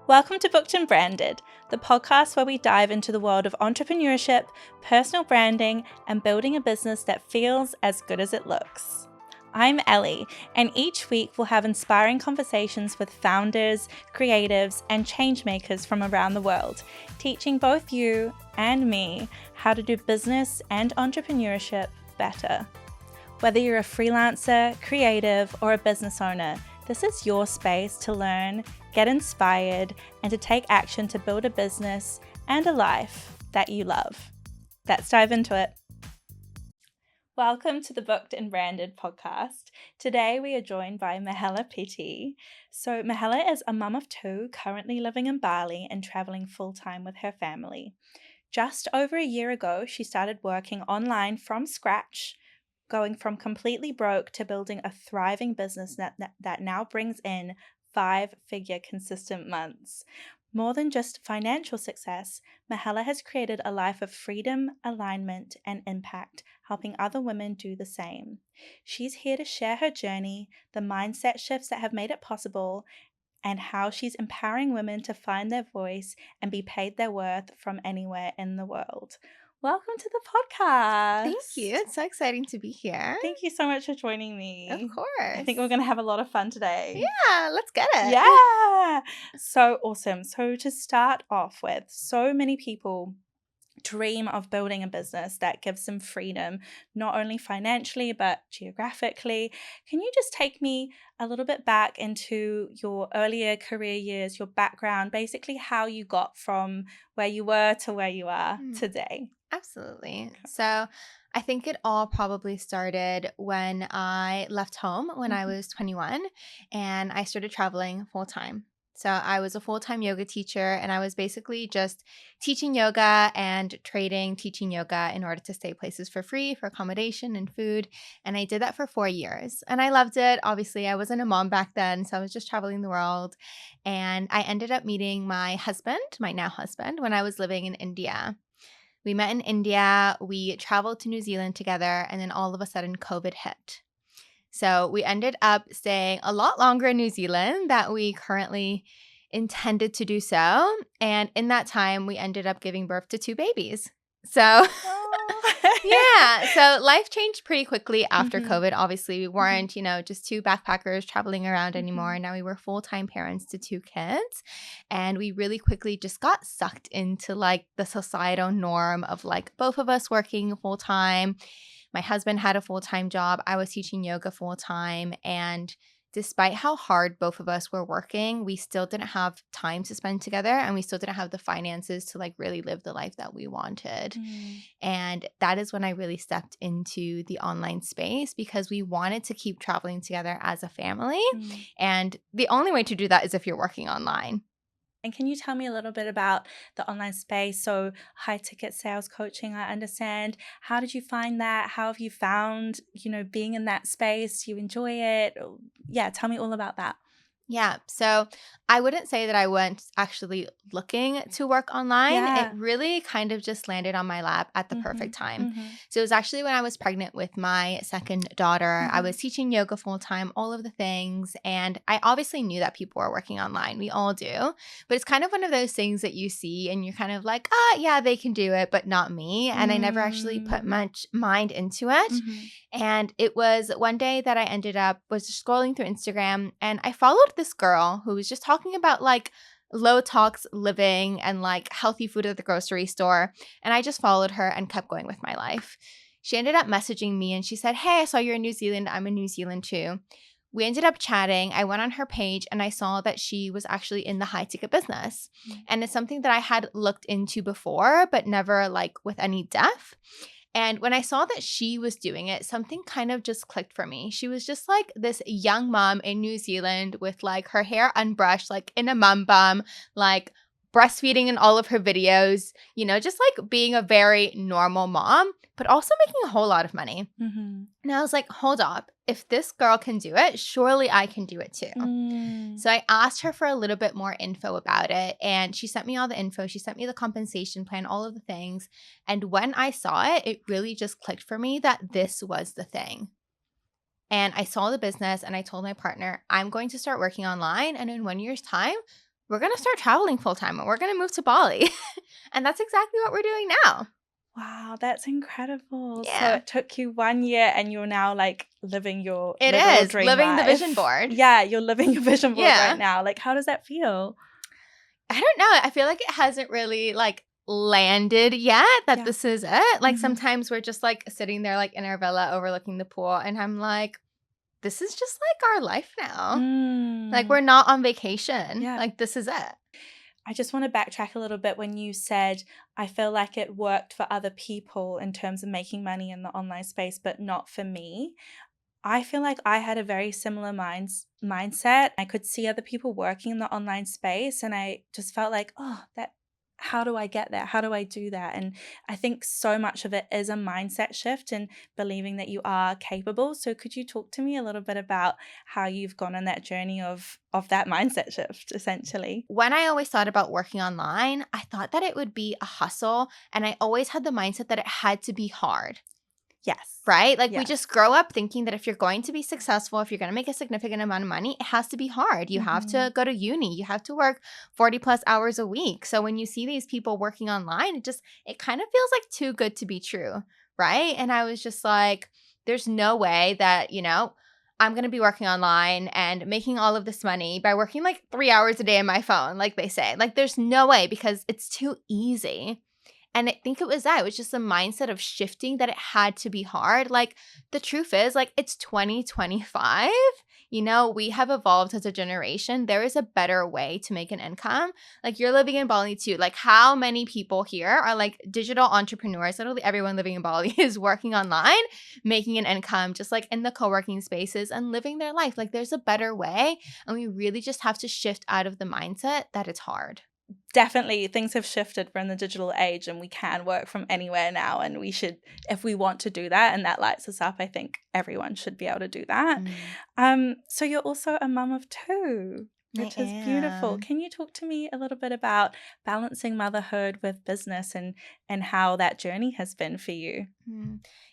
Welcome to Booked and Branded, the podcast where we dive into the world of entrepreneurship, personal branding, and building a business that feels as good as it looks. I'm Ellie, and each week we'll have inspiring conversations with founders, creatives, and changemakers from around the world, teaching both you and me how to do business and entrepreneurship better. Whether you're a freelancer, creative, or a business owner, this is your space to learn, get inspired, and to take action to build a business and a life that you love. Let's dive into it. Welcome to the Booked and Branded podcast. Today we are joined by Mahela Pitti. So Mahela is a mum of two, currently living in Bali and traveling full-time with her family. Just over a year ago, she started working online from scratch, going from completely broke to building a thriving business that now brings in 5-figure consistent months. More than just financial success, Mahela has created a life of freedom, alignment, and impact, helping other women do the same. She's here to share her journey, the mindset shifts that have made it possible, and how she's empowering women to find their voice and be paid their worth from anywhere in the world. Welcome to the podcast. Thank you. It's so exciting to be here. Thank you so much for joining me. Of course. I think we're going to have a lot of fun today. Yeah, let's get it. Yeah. So awesome. So to start off with, so many people dream of building a business that gives them freedom, not only financially, but geographically. Can you just take me a little bit back into your earlier career years, your background, basically how you got from where you were to where you are today? Absolutely. So I think it all probably started when I left home when I was 21 and I started traveling full time. So I was a full-time yoga teacher and I was basically just teaching yoga and teaching yoga in order to stay places for free for accommodation and food. And I did that for 4 years and I loved it. Obviously, I wasn't a mom back then, so I was just traveling the world. And I ended up meeting my husband, my now husband, when I was living in India. We met in India, we traveled to New Zealand together, and then all of a sudden COVID hit. So we ended up staying a lot longer in New Zealand than we currently intended to do so. And in that time, we ended up giving birth to 2 babies. So yeah, so life changed pretty quickly after COVID. Obviously, we weren't, just 2 backpackers traveling around anymore. Now we were full-time parents to 2 kids. And we really quickly just got sucked into like the societal norm of like both of us working full-time. My husband had a full-time job. I was teaching yoga full-time. And despite how hard both of us were working, we still didn't have time to spend together and we still didn't have the finances to like really live the life that we wanted. And that is when I really stepped into the online space because we wanted to keep traveling together as a family. And the only way to do that is if you're working online. And can you tell me a little bit about the online space? So high ticket sales coaching, I understand. How did you find that? How have you found, being in that space? Do you enjoy it? Yeah, tell me all about that. Yeah. So I wouldn't say that I went actually looking to work online. Yeah. It really kind of just landed on my lap at the perfect time. So it was actually when I was pregnant with my second daughter. I was teaching yoga full time, all of the things. And I obviously knew that people were working online. We all do. But it's kind of one of those things that you see and you're kind of like, yeah, they can do it, but not me. And I never actually put much mind into it. And it was one day that I was just scrolling through Instagram and I followed this girl who was just talking about like low tox living and like healthy food at the grocery store. And I just followed her and kept going with my life. She ended up messaging me and she said, "Hey, I saw you're in New Zealand. I'm in New Zealand too." We ended up chatting. I went on her page and I saw that she was actually in the high ticket business. And it's something that I had looked into before, but never like with any depth. And when I saw that she was doing it, something kind of just clicked for me. She was just like this young mom in New Zealand with like her hair unbrushed, like in a mum bum, like breastfeeding in all of her videos, just like being a very normal mom, but also making a whole lot of money. And I was like, hold up. If this girl can do it, surely I can do it too. So I asked her for a little bit more info about it and she sent me all the info. She sent me the compensation plan, all of the things. And when I saw it, it really just clicked for me that this was the thing. And I saw the business and I told my partner, I'm going to start working online. And in 1 year's time, we're going to start traveling full time and we're going to move to Bali. And that's exactly what we're doing now. Wow, that's incredible. So Yeah. it took you 1 year and you're now like living your It literal is dream living the life. vision board. Yeah, you're living your vision board Yeah. right now. Like, how does that feel? I don't know. I feel like it hasn't really like landed yet that Yeah. this is it. Like Mhm. sometimes we're just like sitting there like in our villa overlooking the pool and I'm like, this is just like our life now. Like Mm. we're not on vacation. Yeah. Like this is it. I just want to backtrack a little bit when you said, I feel like it worked for other people in terms of making money in the online space, but not for me. I feel like I had a very similar mindset. I could see other people working in the online space and I just felt like, oh, how do I get there? How do I do that? And I think so much of it is a mindset shift and believing that you are capable. So could you talk to me a little bit about how you've gone on that journey of that mindset shift, essentially? When I always thought about working online, I thought that it would be a hustle and I always had the mindset that it had to be hard. Yes. Right? Like we Yes. just grow up thinking that if you're going to be successful, if you're going to make a significant amount of money, it has to be hard. You have to go to uni. You have to work 40 plus hours a week. So when you see these people working online, it kind of feels like too good to be true. Right? And I was just like, there's no way that, I'm going to be working online and making all of this money by working like 3 hours a day on my phone, like they say. Like there's no way because it's too easy. And I think it was just a mindset of shifting that it had to be hard. Like the truth is, like it's 2025. We have evolved as a generation. There is a better way to make an income. Like you're living in Bali too. Like how many people here are like digital entrepreneurs? Literally everyone living in Bali is working online, making an income, just like in the co-working spaces and living their life. Like there's a better way. And we really just have to shift out of the mindset that it's hard. Definitely things have shifted. We're in the digital age and we can work from anywhere now, and we should, if we want to do that and that lights us up, I think everyone should be able to do that. So you're also a mum of two, which is beautiful. Can you talk to me a little bit about balancing motherhood with business and how that journey has been for you?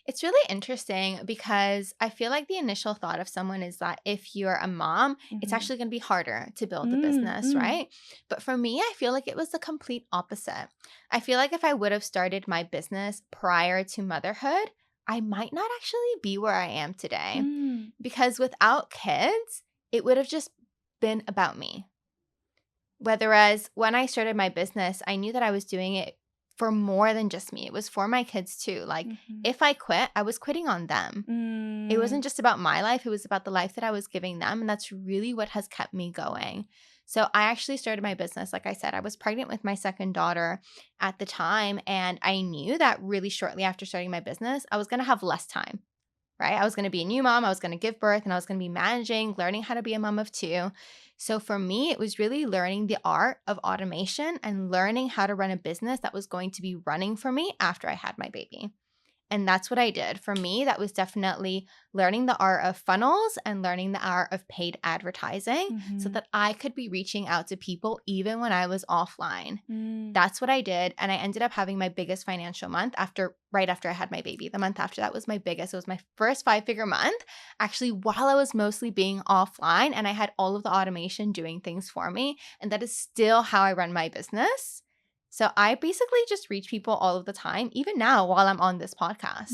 It's really interesting because I feel like the initial thought of someone is that if you're a mom, it's actually going to be harder to build a business, right? But for me, I feel like it was the complete opposite. I feel like if I would have started my business prior to motherhood, I might not actually be where I am today. Because without kids, it would have just been about me. Whereas when I started my business, I knew that I was doing it for more than just me. It was for my kids too. Like if I quit, I was quitting on them. It wasn't just about my life. It was about the life that I was giving them. And that's really what has kept me going. So I actually started my business. Like I said, I was pregnant with my second daughter at the time. And I knew that really shortly after starting my business, I was going to have less time. Right? I was going to be a new mom. I was going to give birth and I was going to be managing, learning how to be a mom of two. So for me, it was really learning the art of automation and learning how to run a business that was going to be running for me after I had my baby. And that's what I did. For me, that was definitely learning the art of funnels and learning the art of paid advertising so that I could be reaching out to people even when I was offline. That's what I did. And I ended up having my biggest financial month right after I had my baby. The month after that was my biggest. It was my first 5-figure month, actually, while I was mostly being offline and I had all of the automation doing things for me. And that is still how I run my business. So I basically just reach people all of the time, even now while I'm on this podcast.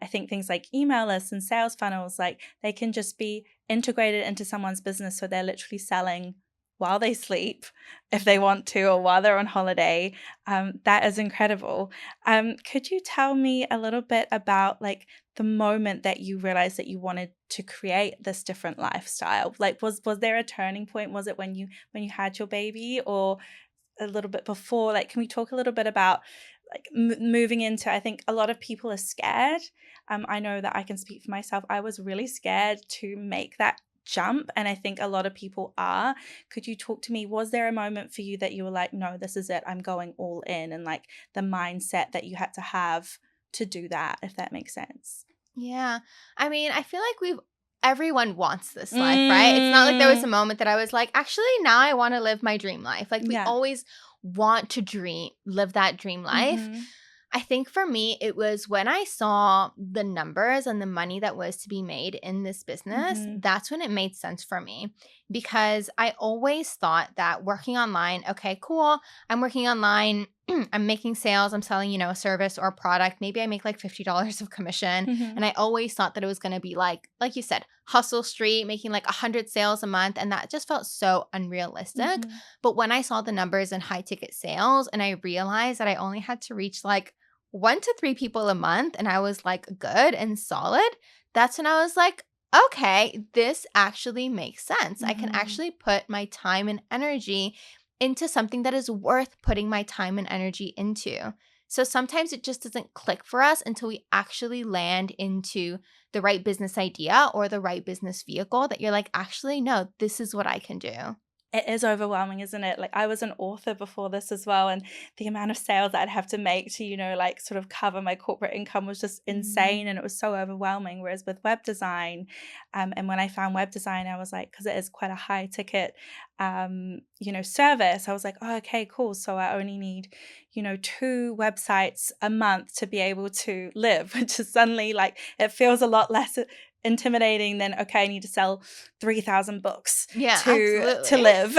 I think things like email lists and sales funnels, like they can just be integrated into someone's business. So they're literally selling while they sleep if they want to, or while they're on holiday. That is incredible. Could you tell me a little bit about like the moment that you realized that you wanted to create this different lifestyle? Like was there a turning point? Was it when you had your baby, or a little bit before? Like, can we talk a little bit about like moving into, I think a lot of people are scared. I know that I can speak for myself. I was really scared to make that jump, and I think a lot of people are. Could you talk to me? Was there a moment for you that you were like, no, this is it, I'm going all in, and like the mindset that you had to have to do that, if that makes sense? Yeah. I mean, I feel like everyone wants this life, right? It's not like there was a moment that I was like, actually, now I want to live my dream life. Like we always want to live that dream life. I think for me, it was when I saw the numbers and the money that was to be made in this business, that's when it made sense for me, because I always thought that working online, okay, cool, I'm working online, I'm making sales, I'm selling, a service or a product. Maybe I make like $50 of commission. And I always thought that it was going to be like you said, hustle street, making like 100 sales a month. And that just felt so unrealistic. But when I saw the numbers in high ticket sales and I realized that I only had to reach like 1 to 3 people a month and I was like good and solid, that's when I was like, okay, this actually makes sense. I can actually put my time and energy into something that is worth putting my time and energy into. So sometimes it just doesn't click for us until we actually land into the right business idea or the right business vehicle that you're like, actually, no, this is what I can do. It is overwhelming, isn't it? Like I was an author before this as well, and the amount of sales that I'd have to make to, like sort of cover my corporate income was just insane, and it was so overwhelming. Whereas with web design, and when I found web design, I was like, because it is quite a high ticket, service, I was like, oh, okay, cool. So I only need, 2 websites a month to be able to live, which is suddenly like, it feels a lot less intimidating than, okay, I need to sell 3,000 books to live.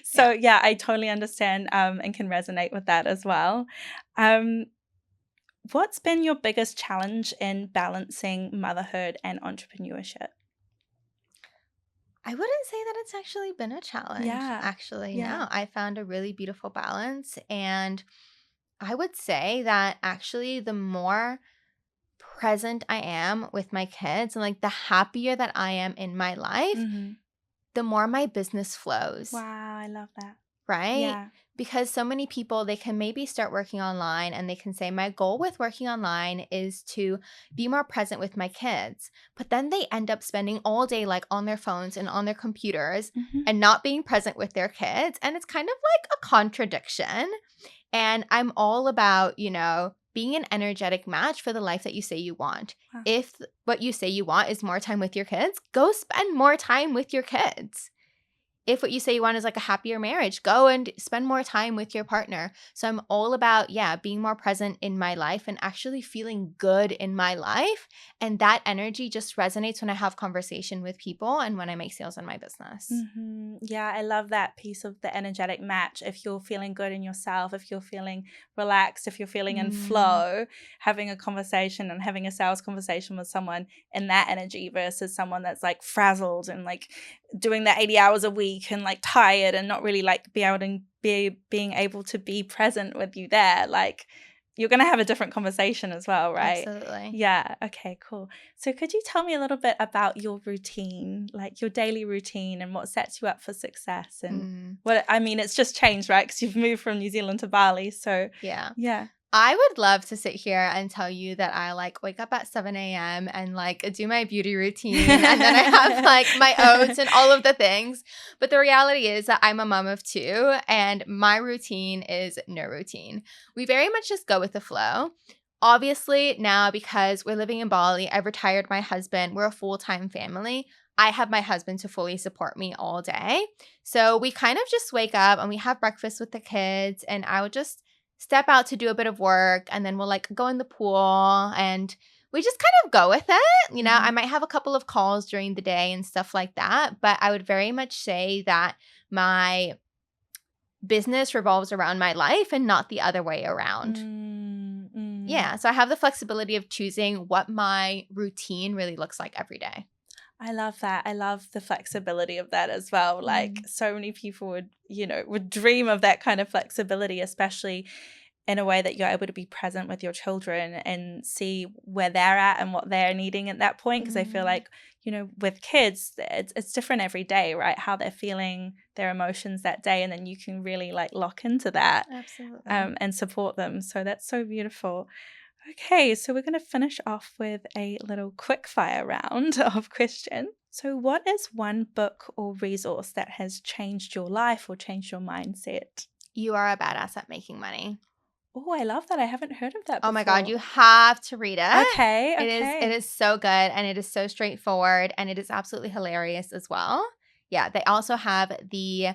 So yeah, I totally understand and can resonate with that as well. What's been your biggest challenge in balancing motherhood and entrepreneurship? I wouldn't say that it's actually been a challenge. Yeah. No. I found a really beautiful balance. And I would say that actually the more present I am with my kids and like the happier that I am in my life, the more my business flows. Wow, I love that. Right? Yeah. Because so many people, they can maybe start working online and they can say, my goal with working online is to be more present with my kids. But then they end up spending all day like on their phones and on their computers and not being present with their kids. And it's kind of like a contradiction. And I'm all about, being an energetic match for the life that you say you want. Wow. If what you say you want is more time with your kids, go spend more time with your kids. If what you say you want is like a happier marriage, go and spend more time with your partner. So I'm all about, being more present in my life and actually feeling good in my life. And that energy just resonates when I have conversation with people and when I make sales in my business. Yeah, I love that piece of the energetic match. If you're feeling good in yourself, if you're feeling relaxed, if you're feeling in flow, having a conversation and having a sales conversation with someone in that energy versus someone that's like frazzled and like doing that 80 hours a week and like tired and not really like being able to be present with you there, like you're going to have a different conversation as well, right? Absolutely. Yeah. Okay, cool. So could you tell me a little bit about your routine, like your daily routine and what sets you up for success? And it's just changed, right? Because you've moved from New Zealand to Bali. So yeah. I would love to sit here and tell you that I like wake up at 7 a.m. and like do my beauty routine and then I have like my oats and all of the things. But the reality is that I'm a mom of 2 and my routine is no routine. We very much just go with the flow. Obviously now because we're living in Bali, I've retired my husband. We're a full-time family. I have my husband to fully support me all day. So we kind of just wake up and we have breakfast with the kids and I would just step out to do a bit of work and then we'll like go in the pool and we just kind of go with it. I might have a couple of calls during the day and stuff like that, but I would very much say that my business revolves around my life and not the other way around. Yeah, so I have the flexibility of choosing what my routine really looks like every day. I love that. I love the flexibility of that as well. Like so many people would dream of that kind of flexibility, especially in a way that you're able to be present with your children and see where they're at and what they're needing at that point. Because I feel like, with kids, it's different every day, right? How they're feeling, their emotions that day. And then you can really like lock into that. Absolutely. And support them. So that's so beautiful. Okay, so we're going to finish off with a little quick fire round of questions. So what is one book or resource that has changed your life or changed your mindset? You Are a Badass at Making Money. Oh, I love that. I haven't heard of that before. Oh my God, you have to read it. Okay. It is so good and it is so straightforward and it is absolutely hilarious as well. Yeah, they also have the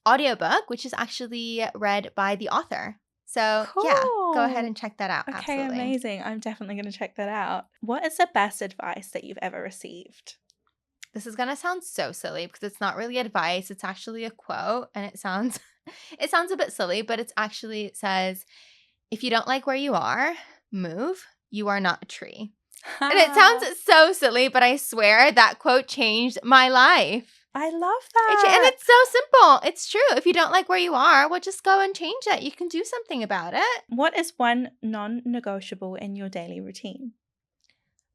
audiobook, which is actually read by the author. So yeah, go ahead and check that out. Okay, Absolutely. amazing. I'm definitely going to check that out. What is the best advice that you've ever received? This is gonna sound so silly because it's not really advice. It's actually a quote, and it sounds it sounds a bit silly, but it says, "If you don't like where you are, move. You are not a tree." And it sounds so silly, but I swear that quote changed my life. I love And that. it's so simple. It's true. If you don't like where you are, well, just go and change it. You can do something about it. What is one non-negotiable in your daily routine?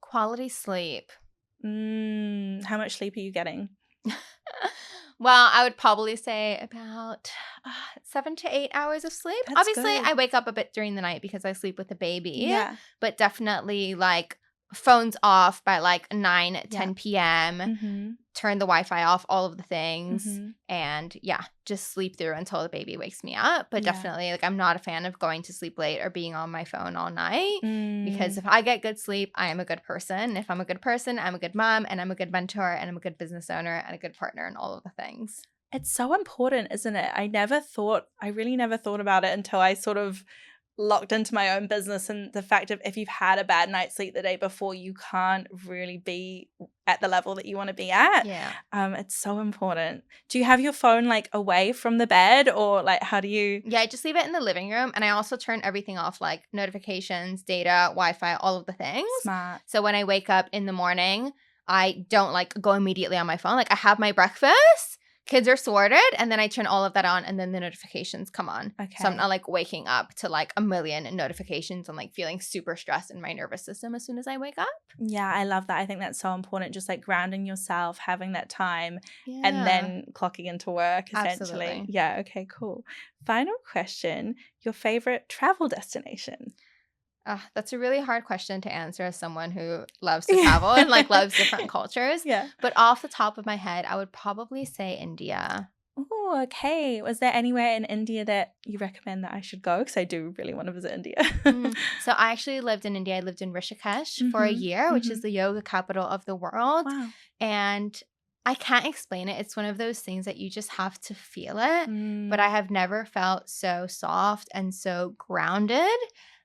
Quality sleep. How much sleep are you getting? Well, I would probably say about 7 to 8 hours of sleep. That's Obviously, good. I wake up a bit during the night because I sleep with a baby. Yeah. But definitely like phones off by like 9, 10 p.m. Mm-hmm. Turn the Wi-Fi off, all of the things. Mm-hmm. And yeah, just sleep through until the baby wakes me up. But Yeah. definitely like I'm not a fan of going to sleep late or being on my phone all night. Mm. Because if I get good sleep, I am a good person. If I'm a good person, I'm a good mom, and I'm a good mentor, and I'm a good business owner, and a good partner, and all of the things. It's so important, isn't it? I really never thought about it until I sort of locked into my own business, and the fact of if you've had a bad night's sleep the day before, you can't really be at the level that you want to be at. Yeah. It's so important. Do you have your phone like away from the bed, or like how do you? Yeah, I just leave it in the living room, and I also turn everything off, like notifications, data, Wi-Fi, all of the things. Smart. So when I wake up in the morning, I don't like go immediately on my phone. Like I have my breakfast, kids are sorted, and then I turn all of that on, and then the notifications come on. Okay. So I'm not like waking up to like a million notifications and like feeling super stressed in my nervous system as soon as I wake up. Yeah, I love that. I think that's so important. Just like grounding yourself, having that time, Yeah. and then clocking into work essentially. Absolutely. Yeah, okay, cool. Final question, your favorite travel destination? That's a really hard question to answer as someone who loves to travel and like loves different cultures. Yeah. But off the top of my head, I would probably say India. Oh, okay. Was there anywhere in India that you recommend that I should go? Because I do really want to visit India. So I actually lived in India. I lived in Rishikesh for a year, which is the yoga capital of the world. Wow. And I can't explain it. It's one of those things that you just have to feel it. But I have never felt so soft and so grounded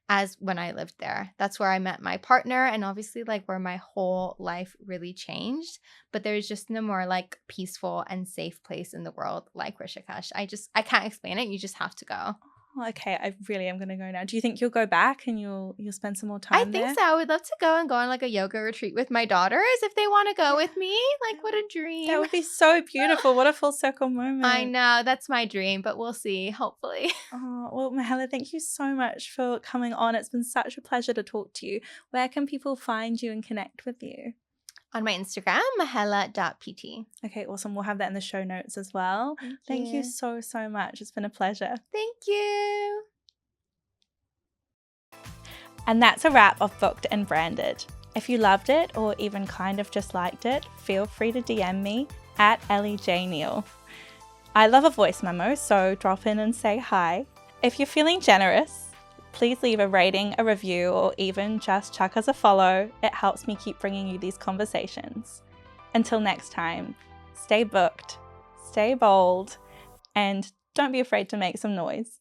as when I lived there. That's where I met my partner, and obviously like where my whole life really changed. But there's just no more like peaceful and safe place in the world like Rishikesh. I can't explain it. You just have to go. Oh, okay, I really am going to go now. Do you think you'll go back and you'll spend some more time there? I think so. I would love to go on like a yoga retreat with my daughters if they want to go with me. Like, what a dream. That would be so beautiful. What a full circle moment. I know. That's my dream, but we'll see, hopefully. Oh, well, Mahela, thank you so much for coming on. It's been such a pleasure to talk to you. Where can people find you and connect with you? On my Instagram, mahela.pt. Okay, awesome. We'll have that in the show notes as well. Thank you so, so much. It's been a pleasure. Thank you. And that's a wrap of Booked and Branded. If you loved it or even kind of just liked it, feel free to DM me at Ellie J. Neal. I love a voice memo, so drop in and say hi. If you're feeling generous, please leave a rating, a review, or even just chuck us a follow. It helps me keep bringing you these conversations. Until next time, stay booked, stay bold, and don't be afraid to make some noise.